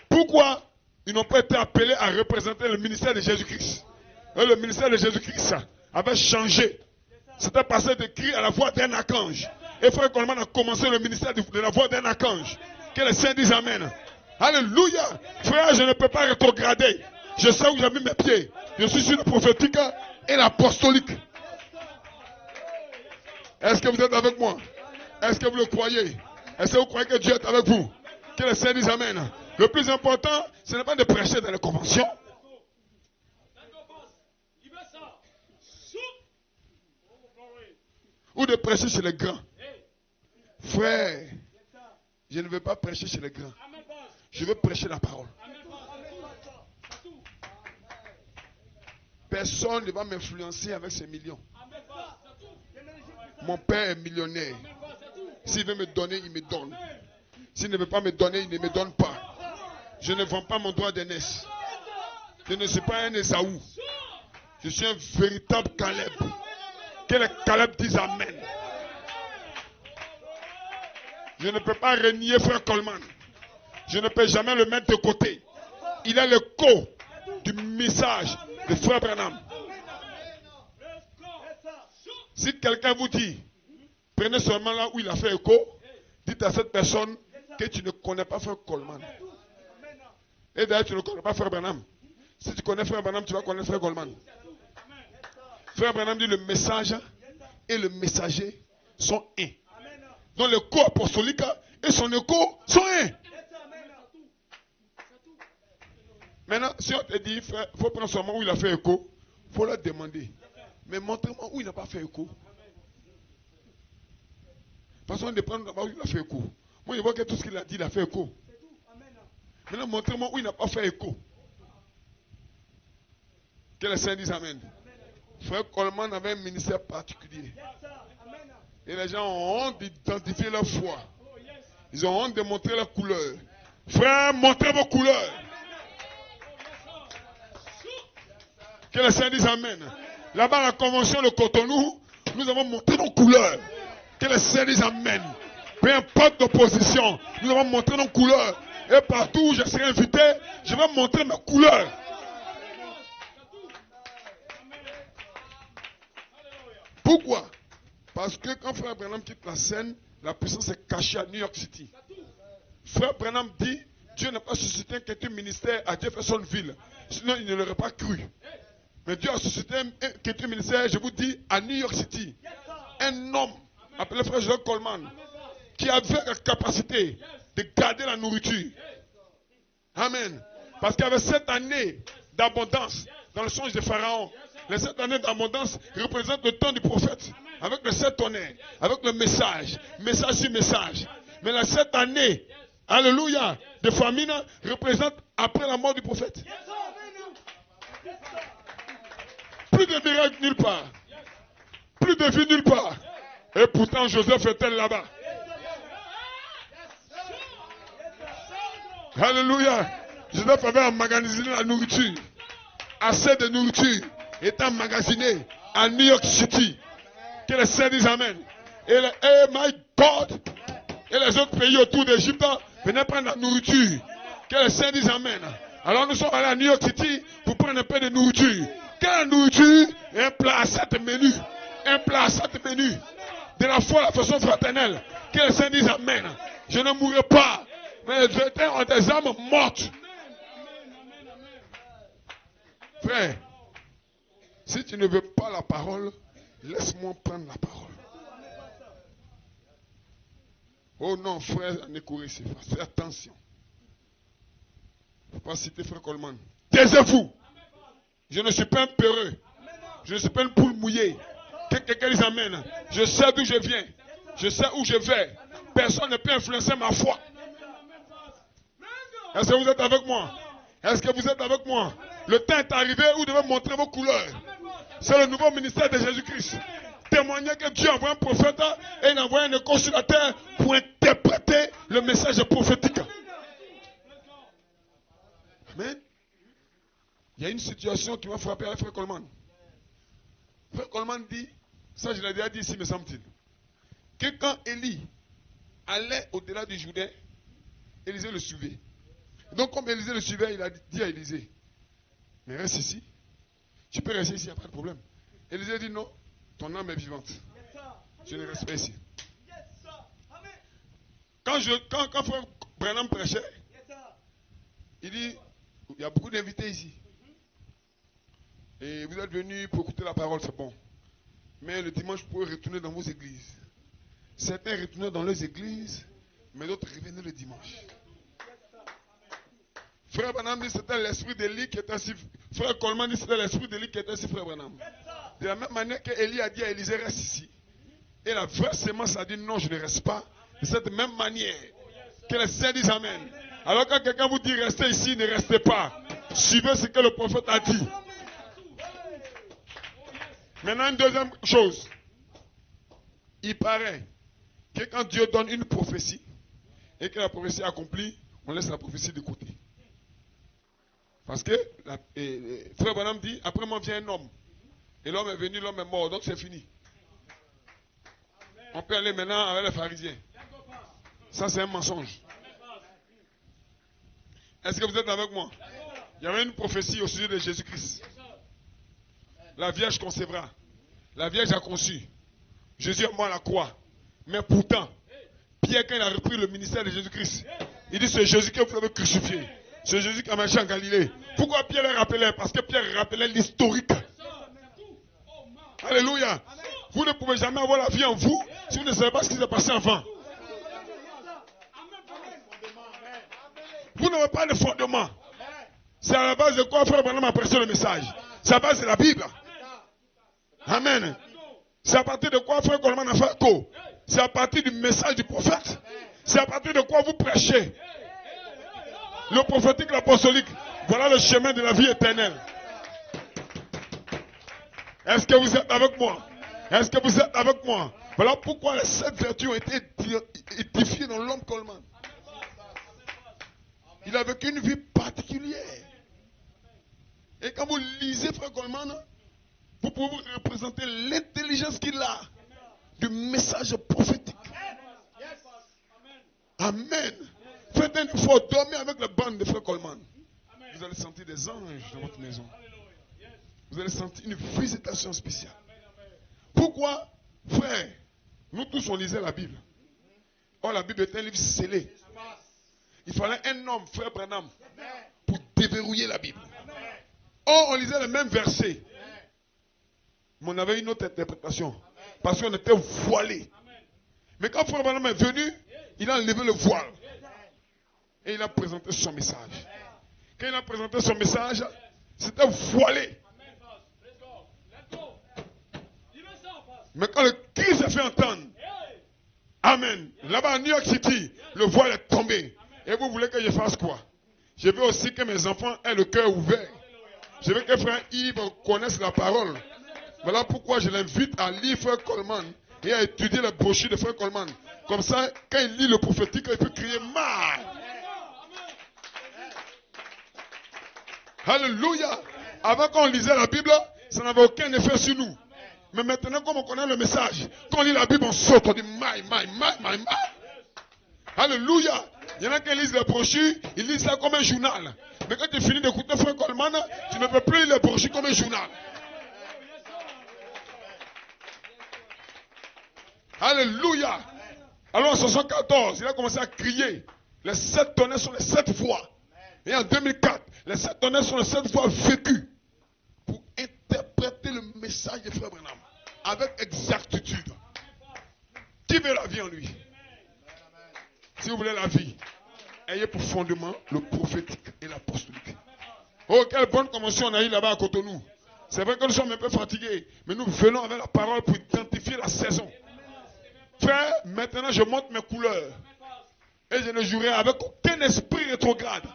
Pourquoi ils n'ont pas été appelés à représenter le ministère de Jésus-Christ? Et le ministère de Jésus-Christ avait changé. C'était passé de cri à la voix d'un archange. Et frère Coleman a commencé le ministère de la voix d'un archange. Que les saints disent Amen. Alléluia. Frère, je ne peux pas rétrograder. Je sais où j'ai mis mes pieds. Je suis sur le prophétique et l'apostolique. Est-ce que vous êtes avec moi? Est-ce que vous le croyez? Est-ce que vous croyez que Dieu est avec vous? Que le Seigneur dise Amen. Le plus important, ce n'est pas de prêcher dans les conventions. Ou de prêcher chez les grands. Frère, je ne veux pas prêcher chez les grands. Je veux prêcher la parole. Personne ne va m'influencer avec ces millions. Mon père est millionnaire. S'il veut me donner, il me donne. S'il ne veut pas me donner, il ne me donne pas. Je ne vends pas mon droit d'aînesse. Je ne suis pas un Esaü. Je suis un véritable Caleb. Que les Caleb disent Amen. Je ne peux pas renier frère Coleman. Je ne peux jamais le mettre de côté. Il est le co du message de frère Branham. Si quelqu'un vous dit, prenez seulement là où il a fait écho, dites à cette personne que tu ne connais pas frère Coleman. Et d'ailleurs, tu ne connais pas frère Branham. Si tu connais frère Branham, tu vas connaître frère Coleman. Frère Branham dit le message et le messager sont un. Donc le co apostolique et son écho sont un. Maintenant, si on te dit, il faut prendre seulement où il a fait écho, il faut leur demander. Mais montrez-moi où il n'a pas fait écho. Parce qu'on dépend où il a fait écho. Moi, je vois que tout ce qu'il a dit, il a fait écho. Maintenant, montrez-moi où il n'a pas fait écho. Que le Seigneur dise Amen. Frère Coleman avait un ministère particulier. Et les gens ont honte d'identifier leur foi. Ils ont honte de montrer leur couleur. Frère, montrez vos couleurs. Que le Seigneur dise Amen. Là-bas, à la convention de Cotonou, nous avons montré nos couleurs. Que le Seigneur dise Amen. Peu importe l'opposition, nous avons montré nos couleurs. Et partout où je serai invité, je vais montrer mes couleurs. Pourquoi? Parce que quand Frère Branham quitte la scène, la puissance est cachée à New York City. Frère Branham dit, Dieu n'a pas suscité un ministère à Jeffersonville. Sinon, il ne l'aurait pas cru. Mais Dieu a suscité un ministère, je vous dis, à New York City. Un homme, appelé Frère Joseph Coleman, qui avait la capacité de garder la nourriture. Amen. Parce qu'il y avait 7 années d'abondance dans le songe de Pharaon. Les 7 années d'abondance représentent le temps du prophète. Avec les 7 tonnerres, avec le message sur message. Mais les 7 années, alléluia, de famine représentent après la mort du prophète. Plus de miracles nulle part. Plus de vie nulle part. Et pourtant Joseph était là-bas. Alléluia. Joseph avait emmagasiné la nourriture. Assez de nourriture est emmagasinée à New York City. Que le Seigneur dise Amen. Et my God. Et les autres pays autour d'Égypte venaient prendre la nourriture. Que le Seigneur dise Amen. Alors nous sommes allés à New York City pour prendre un peu de nourriture. Quelle nourriture? Un plat à 7 menus. Un plat à 7 menus. De la foi, la façon fraternelle. Que le Seigneur dise Amen. Je ne mourrai pas. Mais les vétérans ont des âmes mortes. Frère, si tu ne veux pas la parole, laisse-moi prendre la parole. Oh non, frère, fais attention. Il ne faut pas citer frère Coleman. Taisez-vous. Je ne suis pas un peureux. Je ne suis pas une poule mouillée. Que quelqu'un dise Amen. Je sais d'où je viens. Je sais où je vais. Personne ne peut influencer ma foi. Est-ce que vous êtes avec moi? Est-ce que vous êtes avec moi? Le temps est arrivé où vous devez montrer vos couleurs. C'est le nouveau ministère de Jésus-Christ. Témoigner que Dieu envoie un prophète et il envoie un écho sur la terre pour interpréter le message prophétique. Amen. Il y a une situation qui m'a frappé avec Frère Coleman. Frère Coleman dit, ça je l'ai déjà dit ici, me semble-t-il, que quand Élie allait au-delà du Jourdain, Élisée le suivait. Donc comme Élisée le suivait, il a dit à Élisée, mais reste ici. Tu peux rester ici, il n'y a pas de problème. Élisée dit non, ton âme est vivante. Je ne reste pas ici. Quand Frère Branham prêchait, il dit, il y a beaucoup d'invités ici. Et vous êtes venus pour écouter la parole, c'est bon. Mais le dimanche, vous pouvez retourner dans vos églises. Certains retournaient dans leurs églises, mais d'autres revenaient le dimanche. Frère Branham dit que c'était l'esprit d'Élie qui était assis. Frère Coleman dit que c'était l'esprit d'Élie qui était assis, frère Branham. De la même manière qu'Élie a dit à Élisée, reste ici. Et la vraie sémence a dit non, je ne reste pas. De cette même manière que les saints disent Amen. Alors quand quelqu'un vous dit restez ici, ne restez pas. Suivez ce que le prophète a dit. Maintenant, une deuxième chose. Il paraît que quand Dieu donne une prophétie et que la prophétie est accomplie, on laisse la prophétie de côté. Parce que frère Branham dit, après moi vient un homme. Et l'homme est venu, l'homme est mort, donc c'est fini. On peut aller maintenant avec les pharisiens. Ça c'est un mensonge. Est-ce que vous êtes avec moi? Il y avait une prophétie au sujet de Jésus-Christ. La Vierge concevra. La Vierge a conçu. Jésus est mort à la croix. Mais pourtant, Pierre, quand il a repris le ministère de Jésus-Christ, il dit c'est Jésus que vous avez crucifié. C'est Jésus qui a marché en Galilée. Pourquoi Pierre le rappelait? Parce que Pierre rappelait l'historique. Alléluia. Vous ne pouvez jamais avoir la vie en vous si vous ne savez pas ce qui s'est passé avant. Vous n'avez pas de fondement. C'est à la base de quoi frère Branham a prêché le message. C'est à la base de la Bible. Amen. C'est à partir de quoi frère Coleman a fait quoi? C'est à partir du message du prophète. C'est à partir de quoi vous prêchez. Le prophétique, l'apostolique. Voilà le chemin de la vie éternelle. Est-ce que vous êtes avec moi? Est-ce que vous êtes avec moi? Voilà pourquoi les 7 vertus ont été édifiées dans l'homme Coleman. Il a vécu une vie particulière. Et quand vous lisez frère Coleman, vous pouvez vous représenter l'intelligence qu'il a du message prophétique. Amen. Faites un effort, dormez avec la bande de frère Coleman. Vous allez sentir des anges dans votre maison. Vous allez sentir une visitation spéciale. Pourquoi, frère, nous tous on lisait la Bible. Or la Bible est un livre scellé. Il fallait un homme, frère Branham, pour déverrouiller la Bible. Or on lisait les mêmes versets. Mais on avait une autre interprétation. Parce qu'on était voilé. Mais quand frère Branham est venu, il a enlevé le voile. Et il a présenté son message. Quand il a présenté son message, c'était voilé. Mais quand le cri s'est fait entendre, Amen. Là-bas à New York City, le voile est tombé. Et vous voulez que je fasse quoi? Je veux aussi que mes enfants aient le cœur ouvert. Je veux que frère Yves connaisse la parole. Voilà pourquoi je l'invite à lire frère Coleman et à étudier la brochure de frère Coleman. Comme ça, quand il lit le prophétique, il peut crier mal. Alléluia. Avant qu'on lisait la Bible, ça n'avait aucun effet sur nous. Mais maintenant, comme on connaît le message, quand on lit la Bible, on saute, on dit my. Alléluia. Il y en a qui lisent les brochures, ils lisent ça comme un journal. Mais quand tu finis d'écouter frère Coleman, tu ne peux plus lire les brochures comme un journal. Alléluia. Alors en 1974, il a commencé à crier. Les 7 tonnerres sont les 7 voix. Et en 2004, les 7 tonnerres sont les 7 voix vécues. Pour interpréter le message de frère Branham. Avec exactitude. Qui veut la vie en lui? Si vous voulez la vie, ayez pour fondement le prophétique et l'apostolique. Oh, quelle bonne convention on a eu là-bas à Cotonou. C'est vrai que nous sommes un peu fatigués, mais nous venons avec la parole pour identifier la saison. Frère, maintenant je monte mes couleurs. Et je ne jouerai avec aucun esprit rétrograde.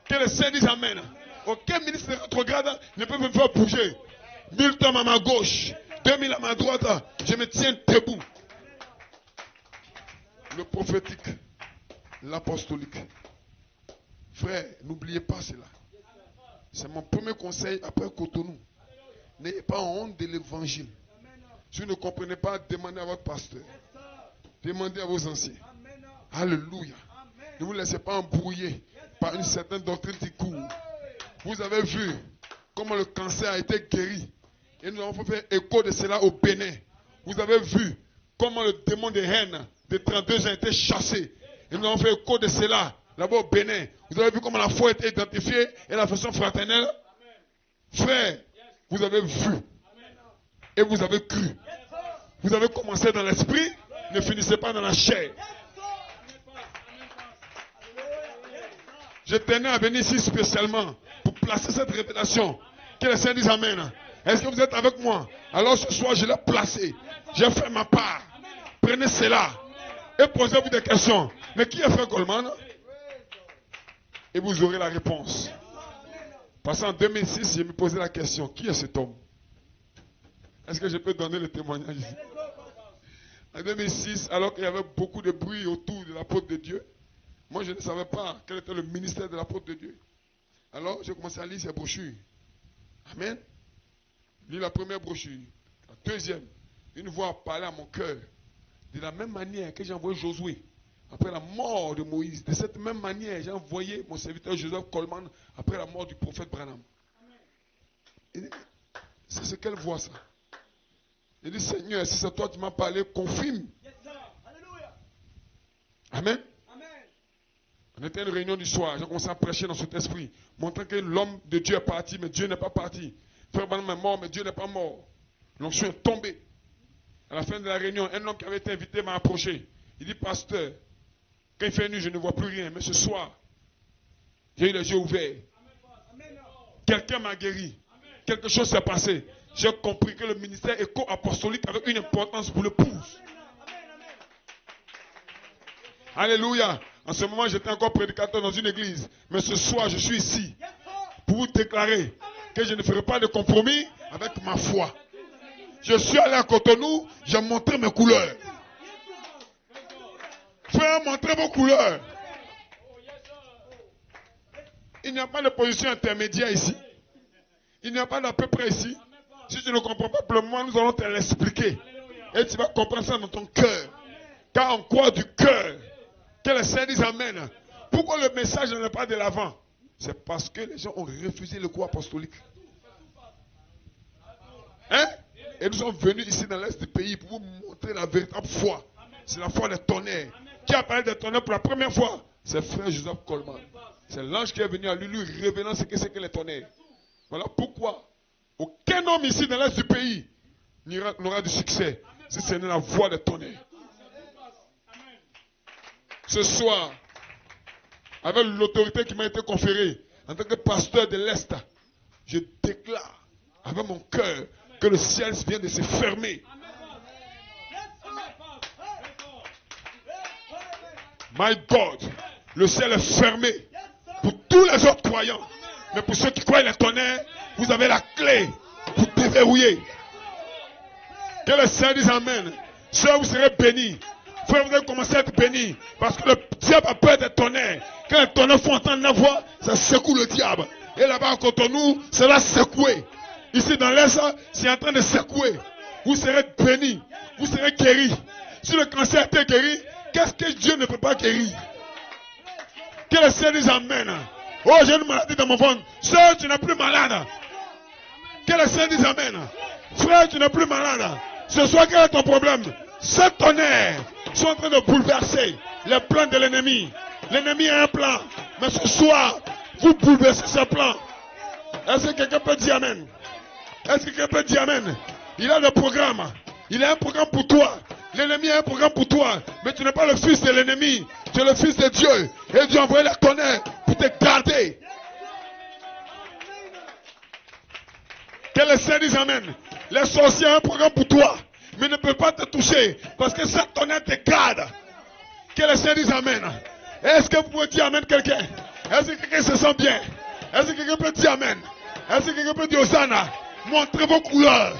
Que les saints disent Amen. Aucun ministre rétrograde ne peut me faire bouger. 1000 hommes à ma gauche, 2000 à ma droite, je me tiens debout. Le prophétique, l'apostolique. Frère, n'oubliez pas cela. C'est mon premier conseil après Cotonou. N'ayez pas honte de l'évangile. Si vous ne comprenez pas, demandez à votre pasteur. Demandez à vos anciens. Alléluia. Ne vous laissez pas embrouiller par une certaine doctrine qui court. Vous avez vu comment le cancer a été guéri. Et nous avons fait écho de cela au Bénin. Vous avez vu comment le démon de haine de 32 ans a été chassé. Et nous avons fait écho de cela là-bas au Bénin. Vous avez vu comment la foi a été identifiée et la façon fraternelle. Frère, vous avez vu. Et vous avez cru. Vous avez commencé dans l'esprit, ne finissez pas dans la chair. Je tenais à venir ici spécialement pour placer cette révélation. Que le Seigneur dise Amen. Est-ce que vous êtes avec moi? Alors ce soir, je l'ai placé. J'ai fait ma part. Prenez cela et posez-vous des questions. Mais qui a fait Goldman? Et vous aurez la réponse. Parce qu'en 2006, je me posais la question. Qui est cet homme? Est-ce que je peux donner le témoignage ici? En 2006, alors qu'il y avait beaucoup de bruit autour de l'apôtre de Dieu, moi je ne savais pas quel était le ministère de l'apôtre de Dieu. Alors j'ai commencé à lire ces brochures. Amen. Lis la première brochure. La deuxième, une voix a parlé à mon cœur. De la même manière que j'ai envoyé Josué après la mort de Moïse. De cette même manière, j'ai envoyé mon serviteur Joseph Coleman après la mort du prophète Branham. C'est ce qu'elle voit ça. Il dit Seigneur, si c'est toi qui m'as parlé, confirme. Amen. On était à une réunion du soir, j'ai commencé à prêcher dans cet esprit, montrant que l'homme de Dieu est parti, mais Dieu n'est pas parti. Frère Branham est mort, mais Dieu n'est pas mort. L'onction est tombée. À la fin de la réunion, un homme qui avait été invité m'a approché. Il dit, pasteur, quand il fait nuit, je ne vois plus rien, mais ce soir, j'ai eu les yeux ouverts. Quelqu'un m'a guéri. Quelque chose s'est passé. J'ai compris que le ministère éco-apostolique avait une importance pour l'épouse. Alléluia. En ce moment, j'étais encore prédicateur dans une église. Mais ce soir, je suis ici pour vous déclarer que je ne ferai pas de compromis avec ma foi. Je suis allé à Cotonou, j'ai montré mes couleurs. Frère, montrez vos couleurs. Il n'y a pas de position intermédiaire ici. Il n'y a pas d'à peu près ici. Si tu ne comprends pas pour le moment, nous allons te l'expliquer. Et tu vas comprendre ça dans ton cœur. Car on croit du cœur. Que le Seigneur dise Amen. Pourquoi le message n'est pas de l'avant? C'est parce que les gens ont refusé le coup apostolique. Hein? Et nous sommes venus ici dans l'est du pays pour vous montrer la véritable foi. C'est la foi des tonnerres. Qui a parlé des tonnerres pour la première fois? C'est frère Joseph Coleman. C'est l'ange qui est venu à lui révélant ce que c'est que les tonnerres. Voilà pourquoi aucun homme ici dans l'est du pays n'aura du succès si ce n'est la voix des tonnerres. Ce soir, avec l'autorité qui m'a été conférée en tant que pasteur de l'Est, je déclare avec mon cœur que le ciel vient de se fermer. My God, le ciel est fermé pour tous les autres croyants. Mais pour ceux qui croient les tonnerres, vous avez la clé pour déverrouiller. Que le Seigneur dise Amen. Sœur, vous serez bénis. Frère, vous allez commencer à être bénis. Parce que le diable a peur des tonnerres. Quand les tonnerres font entendre la voix, ça secoue le diable. Et là-bas, à Cotonou, ça va secouer. Ici, dans l'Est, c'est en train de secouer. Vous serez bénis. Vous serez guéris. Si le cancer a été guéri, qu'est-ce que Dieu ne peut pas guérir? Que le Seigneur dise Amen. Oh, j'ai une maladie dans mon ventre. Sœur, tu n'es plus malade. Que le Seigneur dise Amen. Frère, tu n'es plus malade. Ce soir, quel est ton problème? Ces tonnerres sont en train de bouleverser les plans de l'ennemi. L'ennemi a un plan. Mais ce soir, vous bouleversez ce plan. Est-ce que quelqu'un peut dire Amen? Est-ce que quelqu'un peut dire Amen? Il a le programme. Il a un programme pour toi. L'ennemi a un programme pour toi. Mais tu n'es pas le fils de l'ennemi. Tu es le fils de Dieu. Et Dieu a envoyé les tonnerres pour te garder. Que le Seigneur dise Amen. Les sorciers ont un programme pour toi. Mais ne peut pas te toucher. Parce que cette tonnerre te garde. Que le Seigneur dise Amen. Est-ce que vous pouvez dire Amen quelqu'un? Est-ce que quelqu'un se sent bien? Est-ce que quelqu'un peut dire Amen? Est-ce que quelqu'un peut dire Hosanna? Montrez vos couleurs.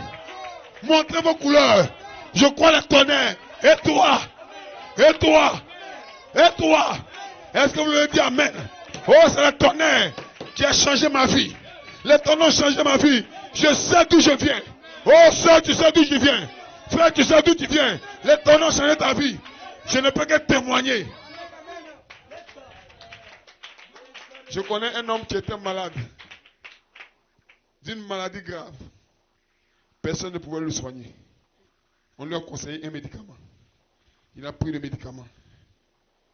Montrez vos couleurs. Je crois la tonnerre. Et toi? Et toi? Et toi? Est-ce que vous voulez dire Amen? Oh, c'est la tonnerre qui a changé ma vie. Les tonnerres ont changé ma vie. Je sais d'où je viens. Oh, soeur, tu sais d'où je viens. Frère, tu sais d'où tu viens. Les tonnerres ont changé ta vie. Je ne peux que témoigner. Je connais un homme qui était malade. D'une maladie grave. Personne ne pouvait le soigner. On lui a conseillé un médicament. Il a pris le médicament.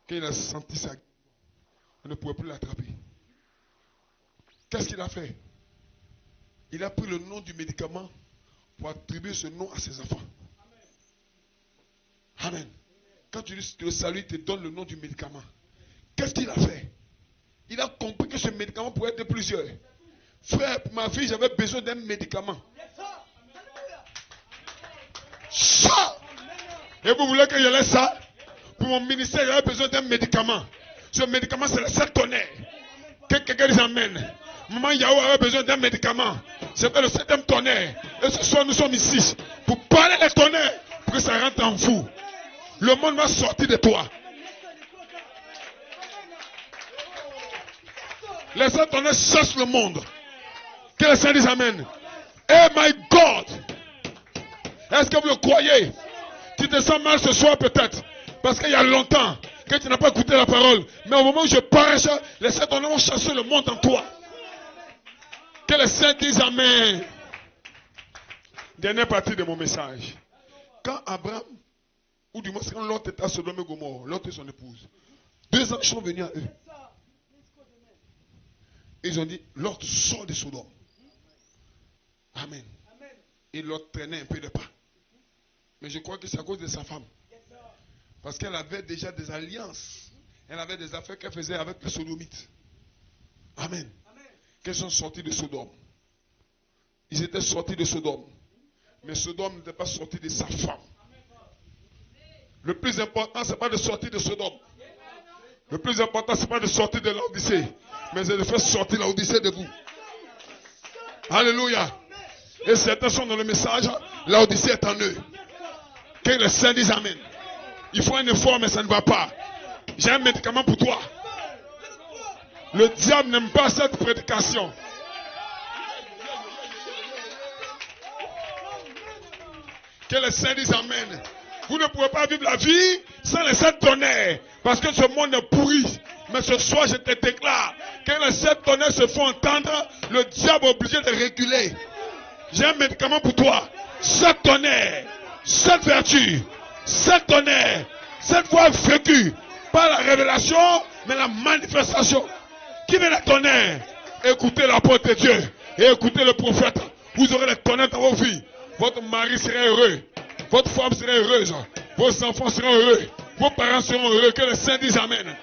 Quand il a senti ça, on ne pouvait plus l'attraper. Qu'est-ce qu'il a fait? Il a pris le nom du médicament pour attribuer ce nom à ses enfants. Amen. Quand tu dis que le salut te donne le nom du médicament, qu'est-ce qu'il a fait? Il a compris que ce médicament pouvait être plusieurs. Frère, pour ma fille, j'avais besoin d'un médicament. Ça! Et vous voulez que je laisse ça? Pour mon ministère, j'avais besoin d'un médicament. Ce médicament, c'est le 7 tonnerres. Que quelqu'un les amène. Maman Yahoo avait besoin d'un médicament. C'était le 7e tonnerre. Et ce soir, nous sommes ici pour parler des tonnerres, pour que ça rentre en vous. Le monde va sortir de toi. Les 7 tonnerres chassent le monde. Que les saints disent Amen. Oh my God! Est-ce que vous le croyez? Tu te sens mal ce soir peut-être. Parce qu'il y a longtemps que tu n'as pas écouté la parole. Mais au moment où je prêche, les saints tonnerres vont chasser le monde en toi. Que les saints disent Amen. Dernière partie de mon message. Quand Abraham, ou du moins quand Lot était à Sodome et Gomorrhe, Lot et son épouse, 2 anges sont venus à eux. Ils ont dit, Lot sort de Sodome. Amen. Et Lot traînait un peu de pas. Mais je crois que c'est à cause de sa femme. Parce qu'elle avait déjà des alliances. Elle avait des affaires qu'elle faisait avec les sodomites. Amen. Qu'elles sont sorties de Sodome. Ils étaient sortis de Sodome. Mais Sodome n'était pas sorti de sa femme. Le plus important, ce n'est pas de sortir de Sodome. Le plus important, ce n'est pas de sortir de l'Odyssée. Mais c'est de faire sortir l'Odyssée de vous. Alléluia. Et certains sont dans le message, l'Odyssée est en eux. Que les saints disent Amen. Il faut un effort, mais ça ne va pas. J'ai un médicament pour toi. Le diable n'aime pas cette prédication. Que les saints disent Amen. Vous ne pouvez pas vivre la vie sans les 7 tonnerres. Parce que ce monde est pourri. Mais ce soir, je te déclare, quand les 7 tonnerres se font entendre, le diable est obligé de reculer. J'ai un médicament pour toi. 7 tonnerres, 7 vertus, 7 tonnerres, 7 fois vécu. Pas la révélation, mais la manifestation. Qui veut les tonnerres? Écoutez la parole de Dieu et écoutez le prophète. Vous aurez les tonnerres dans vos vies. Votre mari sera heureux. Votre femme sera heureuse. Vos enfants seront heureux. Vos parents seront heureux. Que les saints disent Amen.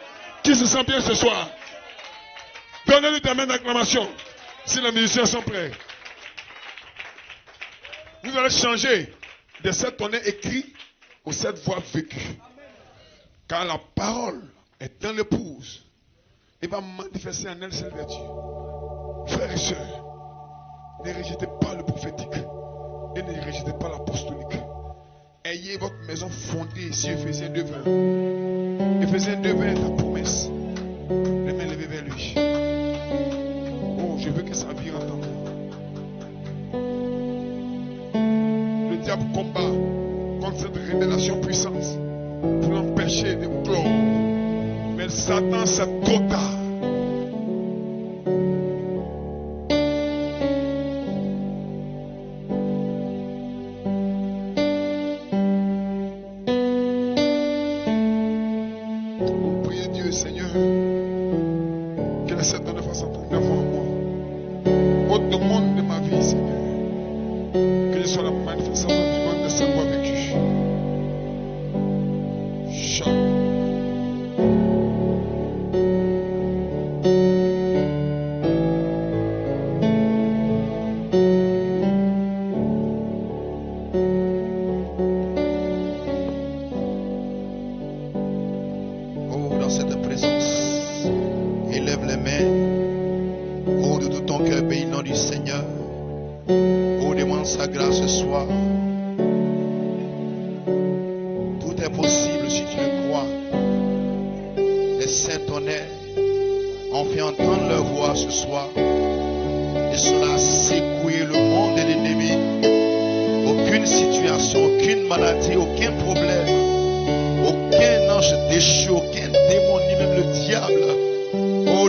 Qui se sent bien ce soir? Donnez-lui ta main d'acclamation. Si les musiciens sont prêts. Vous allez changer de 7 tonnerres écrits aux 7 voix vécues. Car la parole est dans l'épouse. Et va manifester en elle cette vertu. Frères et sœurs, ne rejetez pas le prophétique. Et ne rejetez pas l'apostolique. Ayez votre maison fondée sur Ephésiens 2:20. Ephésiens 2:20 est ta promesse. Les mains levées vers lui. Oh, je veux que ça vire en moi. Le diable combat contre cette révélation puissante pour l'empêcher de clore. Mais Satan, c'est trop tard.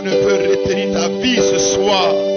ne peut retenir ta vie ce soir.